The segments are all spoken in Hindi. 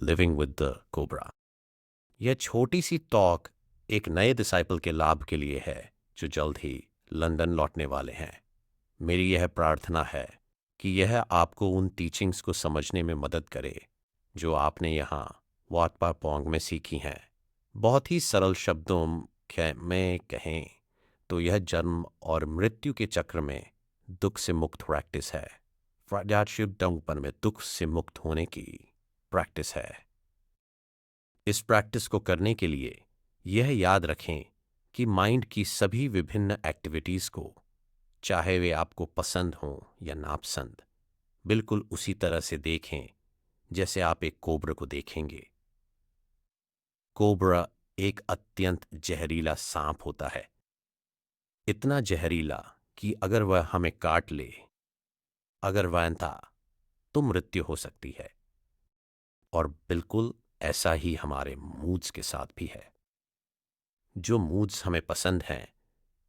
Living with the cobra. यह छोटी सी टॉक एक नए डिसाइपल के लाभ के लिए है जो जल्द ही लंदन लौटने वाले हैं। मेरी यह प्रार्थना है कि यह आपको उन टीचिंग्स को समझने में मदद करे जो आपने यहाँ वाट पा पोंग में सीखी हैं। बहुत ही सरल शब्दों में कहें तो यह जन्म और मृत्यु के चक्र में दुख से मुक्त प्रैक्टिस है। फ्राजाशुद्धंगपन में दुख से मुक्त होने की प्रैक्टिस है। इस प्रैक्टिस को करने के लिए यह याद रखें कि माइंड की सभी विभिन्न एक्टिविटीज़ को, चाहे वे आपको पसंद हों या नापसंद, बिल्कुल उसी तरह से देखें जैसे आप एक कोबरा को देखेंगे। कोबरा एक अत्यंत जहरीला सांप होता है, इतना जहरीला कि अगर वह हमें काट ले, अगर वह था तो मृत्यु हो सकती है। और बिल्कुल ऐसा ही हमारे मूड्स के साथ भी है। जो मूड्स हमें पसंद हैं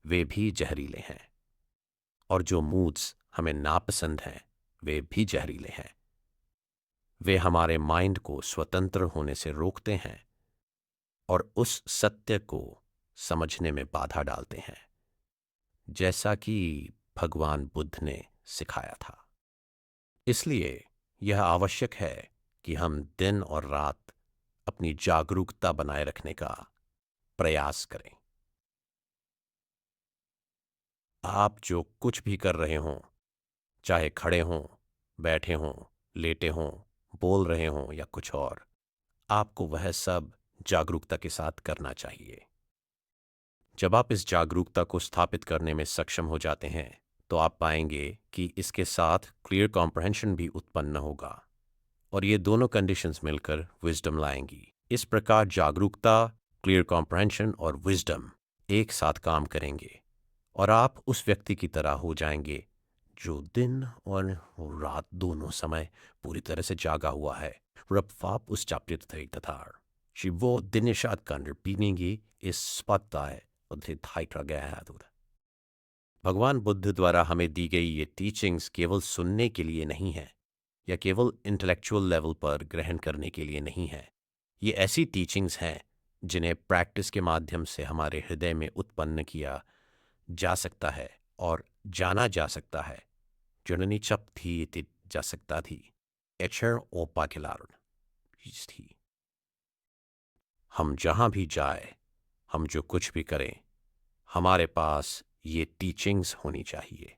वे भी जहरीले हैं, और जो मूड्स हमें नापसंद हैं वे भी जहरीले हैं। वे हमारे माइंड को स्वतंत्र होने से रोकते हैं और उस सत्य को समझने में बाधा डालते हैं, जैसा कि भगवान बुद्ध ने सिखाया था। इसलिए यह आवश्यक है कि हम दिन और रात अपनी जागरूकता बनाए रखने का प्रयास करें। आप जो कुछ भी कर रहे हों, चाहे खड़े हों, बैठे हों, लेटे हों, बोल रहे हों या कुछ और, आपको वह सब जागरूकता के साथ करना चाहिए। जब आप इस जागरूकता को स्थापित करने में सक्षम हो जाते हैं तो आप पाएंगे कि इसके साथ क्लियर कॉम्प्रहेंशन भी उत्पन्न होगा, और ये दोनों कंडीशंस मिलकर विजडम लाएंगी। इस प्रकार जागरूकता, क्लियर कॉम्प्रहेंशन और विजडम एक साथ काम करेंगे और आप उस व्यक्ति की तरह हो जाएंगे जो दिन और रात दोनों समय पूरी तरह से जागा हुआ है। Röpfap uppstappat där. She var den shotgunner beningi is spottai och till tajtra gädor। भगवान बुद्ध द्वारा हमें दी गई ये टीचिंग्स केवल सुनने के लिए नहीं है या केवल इंटेलेक्चुअल लेवल पर ग्रहण करने के लिए नहीं है। ये ऐसी टीचिंग्स हैं जिन्हें प्रैक्टिस के माध्यम से हमारे हृदय में उत्पन्न किया जा सकता है और जाना जा सकता है। जननी चप थी जा सकता थी एचर ओपा खिलारुन थी। हम जहां भी जाए, हम जो कुछ भी करें, हमारे पास ये टीचिंग्स होनी चाहिए।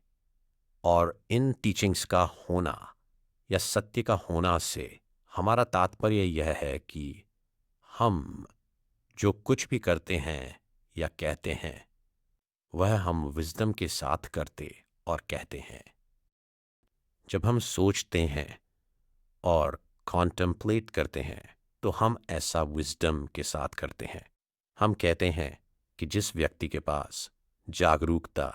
और इन टीचिंग्स का होना या सत्य का होना से हमारा तात्पर्य यह है कि हम जो कुछ भी करते हैं या कहते हैं वह हम विजडम के साथ करते और कहते हैं। जब हम सोचते हैं और कॉन्टेम्पलेट करते हैं तो हम ऐसा विजडम के साथ करते हैं। हम कहते हैं कि जिस व्यक्ति के पास जागरूकता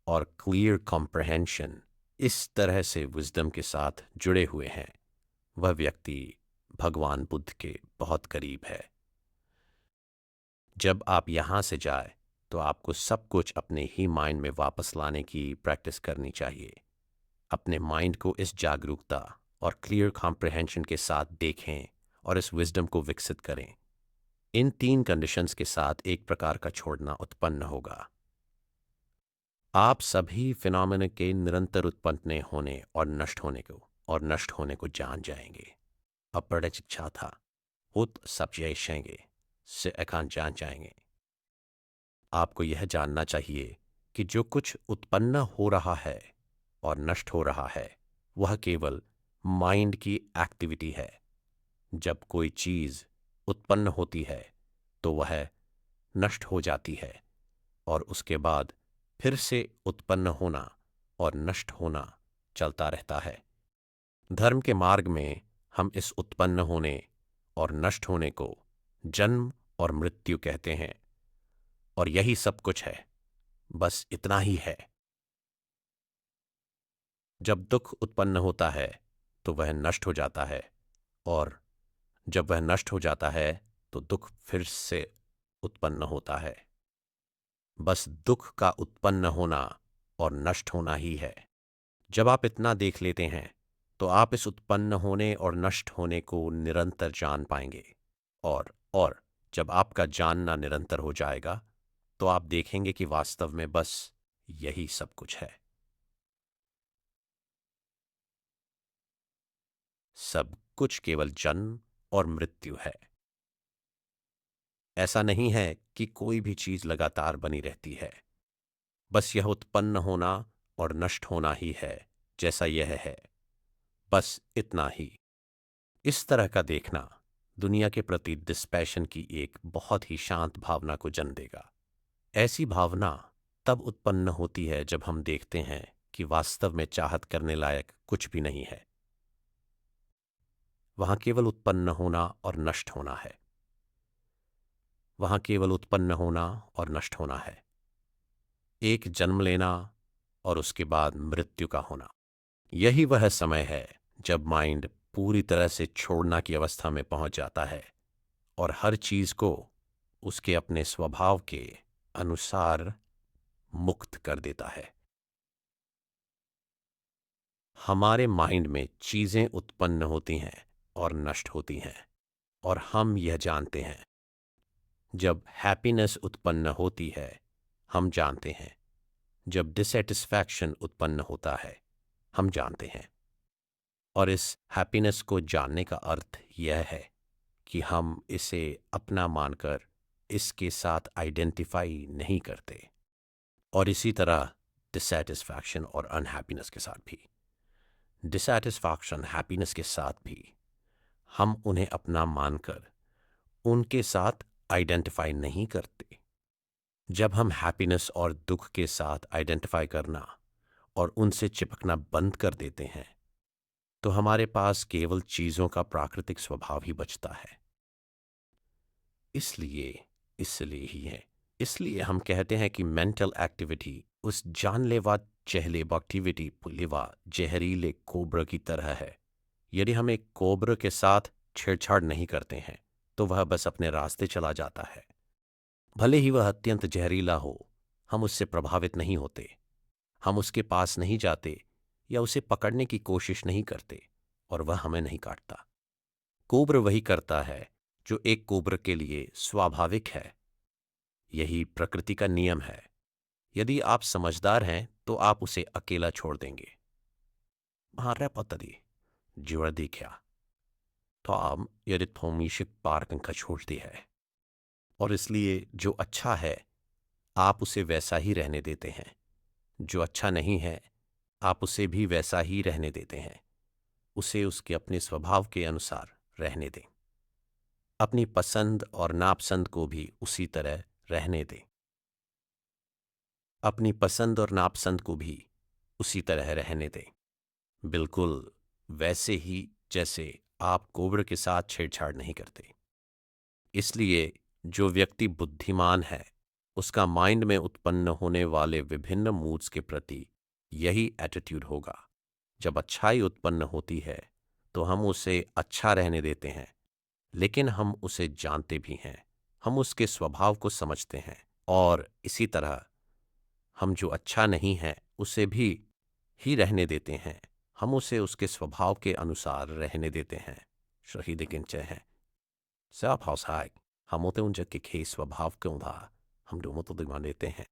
और क्लियर कॉम्प्रहेंशन इस तरह से विजडम के साथ जुड़े हुए हैं, वह व्यक्ति भगवान बुद्ध के बहुत करीब है। जब आप यहाँ से जाए तो आपको सब कुछ अपने ही माइंड में वापस लाने की प्रैक्टिस करनी चाहिए। अपने माइंड को इस जागरूकता और क्लियर कॉम्प्रहेंशन के साथ देखें और इस विजडम को विकसित करें। इन 3 कंडीशंस के साथ एक प्रकार का छोड़ना उत्पन्न होगा। आप सभी फिनोमेना के निरंतर उत्पन्न होने और नष्ट होने को जान जाएंगे। अपरिचित था उत सब्जेशेंगे से एकांत जान जाएंगे। आपको यह जानना चाहिए कि जो कुछ उत्पन्न हो रहा है और नष्ट हो रहा है वह केवल माइंड की एक्टिविटी है। जब कोई चीज़ उत्पन्न होती है तो वह नष्ट हो जाती है और उसके बाद फिर से उत्पन्न होना और नष्ट होना चलता रहता है। धर्म के मार्ग में हम इस उत्पन्न होने और नष्ट होने को जन्म और मृत्यु कहते हैं, और यही सब कुछ है, बस इतना ही है। जब दुख उत्पन्न होता है तो वह नष्ट हो जाता है, और जब वह नष्ट हो जाता है तो दुख फिर से उत्पन्न होता है। बस दुख का उत्पन्न होना और नष्ट होना ही है। जब आप इतना देख लेते हैं तो आप इस उत्पन्न होने और नष्ट होने को निरंतर जान पाएंगे। और जब आपका जानना निरंतर हो जाएगा तो आप देखेंगे कि वास्तव में बस यही सब कुछ है। सब कुछ केवल जन्म और मृत्यु है। ऐसा नहीं है कि कोई भी चीज लगातार बनी रहती है। बस यह उत्पन्न होना और नष्ट होना ही है, जैसा यह है। बस इतना ही। इस तरह का देखना दुनिया के प्रति डिस्पैशन की एक बहुत ही शांत भावना को जन्म देगा। ऐसी भावना तब उत्पन्न होती है जब हम देखते हैं कि वास्तव में चाहत करने लायक कुछ भी नहीं है। वहां केवल उत्पन्न होना और नष्ट होना है। वहां केवल उत्पन्न होना और नष्ट होना है। एक जन्म लेना और उसके बाद मृत्यु का होना। यही वह समय है जब माइंड पूरी तरह से छोड़ना की अवस्था में पहुंच जाता है और हर चीज को उसके अपने स्वभाव के अनुसार मुक्त कर देता है। हमारे माइंड में चीजें उत्पन्न होती हैं और नष्ट होती हैं, और हम यह जानते हैं। जब हैप्पीनेस उत्पन्न होती है हम जानते हैं, जब डिसैटिस्फैक्शन उत्पन्न होता है हम जानते हैं। और इस हैप्पीनेस को जानने का अर्थ यह है कि हम इसे अपना मानकर इसके साथ आइडेंटिफाई नहीं करते। और इसी तरह डिसैटिस्फैक्शन और अनहैप्पीनेस के साथ भी, डिसैटिस्फैक्शन हैप्पीनेस के साथ भी हम उन्हें अपना मानकर उनके साथ आइडेंटिफाई नहीं करते। जब हम हैप्पीनेस और दुख के साथ आइडेंटिफाई करना और उनसे चिपकना बंद कर देते हैं तो हमारे पास केवल चीजों का प्राकृतिक स्वभाव ही बचता है। इसलिए ही है। इसलिए हम कहते हैं कि मेंटल एक्टिविटी उस जानलेवा चहलेवा एक्टिविटी पुलिवा जहरीले कोब्रा की तरह है। यदि हम एक कोब्रा के साथ छेड़छाड़ नहीं करते हैं तो वह बस अपने रास्ते चला जाता है। भले ही वह अत्यंत जहरीला हो, हम उससे प्रभावित नहीं होते। हम उसके पास नहीं जाते या उसे पकड़ने की कोशिश नहीं करते और वह हमें नहीं काटता। कोब्रा वही करता है जो एक कोब्रा के लिए स्वाभाविक है। यही प्रकृति का नियम है। यदि आप समझदार हैं तो आप उसे अकेला छोड़ देंगे। Bara patadi, जुड़ा देखा तो आप यदि थोमीशिक पार्क का छोड़ती है। और इसलिए जो अच्छा है आप उसे वैसा ही रहने देते हैं, जो अच्छा नहीं है आप उसे भी वैसा ही रहने देते हैं। उसे उसके अपने स्वभाव के अनुसार रहने दें। अपनी पसंद और नापसंद को भी उसी तरह रहने दें। अपनी पसंद और नापसंद को भी उसी तरह रहने दें, बिल्कुल वैसे ही जैसे आप कोब्रा के साथ छेड़छाड़ नहीं करते। इसलिए जो व्यक्ति बुद्धिमान है उसका माइंड में उत्पन्न होने वाले विभिन्न मूड्स के प्रति यही एटीट्यूड होगा। जब अच्छाई उत्पन्न होती है तो हम उसे अच्छा रहने देते हैं, लेकिन हम उसे जानते भी हैं, हम उसके स्वभाव को समझते हैं। और इसी तरह हम जो अच्छा नहीं है उसे भी ही रहने देते हैं, हम उसे उसके स्वभाव के अनुसार रहने देते हैं। शहीद किंचे हैं Selbsthausheit, हम होते उनके स्वभाव क्यों था हम दोनों तो दिमा देते हैं।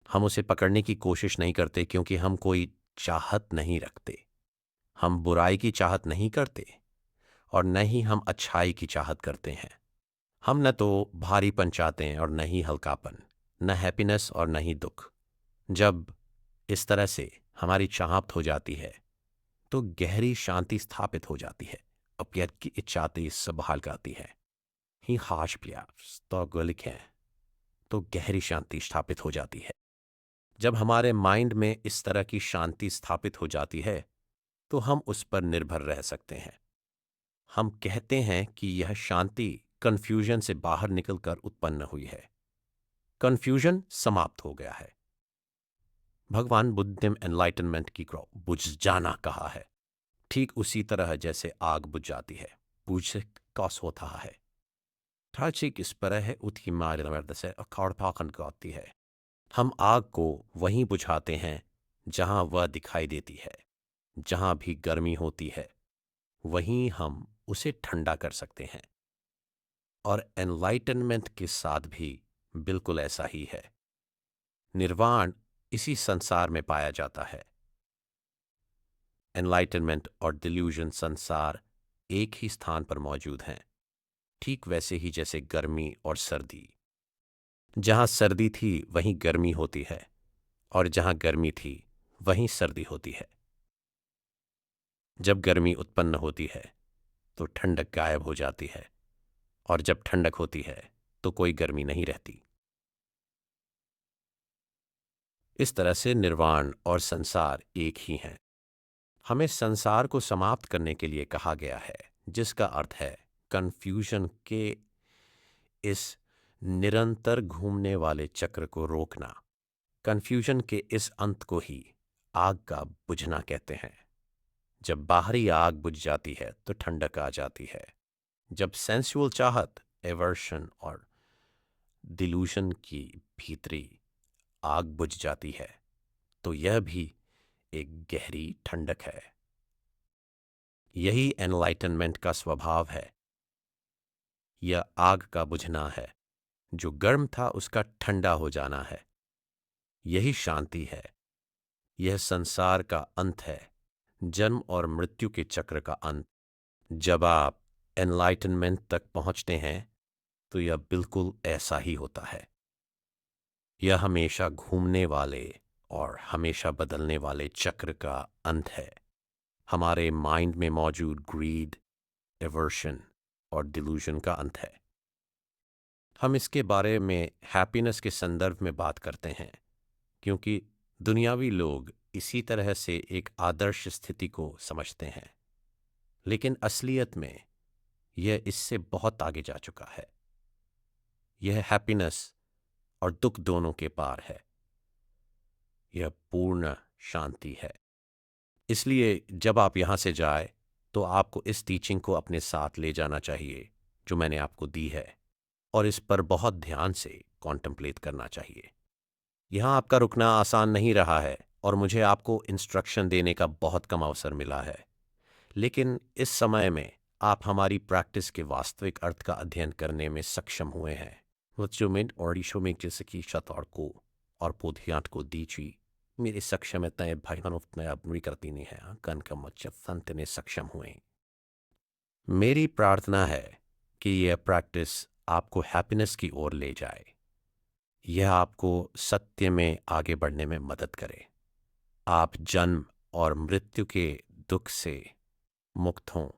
हम उसे पकड़ने की कोशिश नहीं करते क्योंकि हम कोई चाहत नहीं रखते। हम बुराई की चाहत नहीं करते और न ही हम अच्छाई की चाहत करते हैं। हम न तो भारीपन चाहते हैं और न ही हल्कापन, न हैप्पीनेस और न ही दुख। जब इस तरह से हमारी चाहत हो जाती है तो गहरी शांति स्थापित हो जाती है। अपयत की इच्छाती संभाल करती है ही हाश प्यास तो गलिक है तो गहरी शांति स्थापित हो जाती है। जब हमारे माइंड में इस तरह की शांति स्थापित हो जाती है तो हम उस पर निर्भर रह सकते हैं। हम कहते हैं कि यह शांति कन्फ्यूजन से बाहर निकलकर उत्पन्न हुई है। कन्फ्यूजन समाप्त हो गया है। भगवान बुद्ध ने एनलाइटनमेंट की बुझ जाना कहा है, ठीक उसी तरह जैसे आग बुझ जाती है, बुझ कौस होता है। ठाचिक इस पर है उठी मार से अखाड़ पाखन गाती है। हम आग को वहीं बुझाते हैं जहां वह दिखाई देती है। जहां भी गर्मी होती है वहीं हम उसे ठंडा कर सकते हैं। और एनलाइटनमेंट के साथ भी बिल्कुल ऐसा ही है। निर्वाण इसी संसार में पाया जाता है। एनलाइटनमेंट और डिल्यूजन संसार एक ही स्थान पर मौजूद हैं, ठीक वैसे ही जैसे गर्मी और सर्दी। जहां सर्दी थी वहीं गर्मी होती है, और जहां गर्मी थी वहीं सर्दी होती है। जब गर्मी उत्पन्न होती है तो ठंडक गायब हो जाती है, और जब ठंडक होती है तो कोई गर्मी नहीं रहती। इस तरह से निर्वाण और संसार एक ही हैं। हमें संसार को समाप्त करने के लिए कहा गया है, जिसका अर्थ है कन्फ्यूजन के इस निरंतर घूमने वाले चक्र को रोकना। कन्फ्यूजन के इस अंत को ही आग का बुझना कहते हैं। जब बाहरी आग बुझ जाती है तो ठंडक आ जाती है। जब सेंसुअल चाहत, एवर्शन और डिल्यूशन की भीतरी आग बुझ जाती है तो यह भी एक गहरी ठंडक है। यही एनलाइटनमेंट का स्वभाव है। यह आग का बुझना है। जो गर्म था उसका ठंडा हो जाना है। यही शांति है। यह संसार का अंत है, जन्म और मृत्यु के चक्र का अंत। जब आप एनलाइटनमेंट तक पहुंचते हैं तो यह बिल्कुल ऐसा ही होता है। यह हमेशा घूमने वाले और हमेशा बदलने वाले चक्र का अंत है। हमारे माइंड में मौजूद ग्रीड, एवर्शन और डिल्यूजन का अंत है। हम इसके बारे में हैप्पीनेस के संदर्भ में बात करते हैं, क्योंकि दुनियावी लोग इसी तरह से एक आदर्श स्थिति को समझते हैं, लेकिन असलियत में यह इससे बहुत आगे जा चुका है। यह हैप्पीनेस और दुख दोनों के पार है। यह पूर्ण शांति है। इसलिए जब आप यहाँ से जाए तो आपको इस टीचिंग को अपने साथ ले जाना चाहिए जो मैंने आपको दी है, और इस पर बहुत ध्यान से कॉन्टेम्पलेट करना चाहिए। यहाँ आपका रुकना आसान नहीं रहा है, और मुझे आपको इंस्ट्रक्शन देने का बहुत कम अवसर मिला है, लेकिन इस समय में आप हमारी प्रैक्टिस के वास्तविक अर्थ का अध्ययन करने में सक्षम हुए हैं। वचुमिन और ईशोमिक जैसे कि शतार्को और पोधियांत को दीची मेरे सक्षम तय भाईनोफ्तने अपनी करती नहीं है कन का मच्छ संतने सक्षम हुए। मेरी प्रार्थना है कि यह प्रैक्टिस आपको हैप्पीनेस की ओर ले जाए। यह आपको सत्य में आगे बढ़ने में मदद करे। आप जन्म और मृत्यु के दुख से मुक्त हों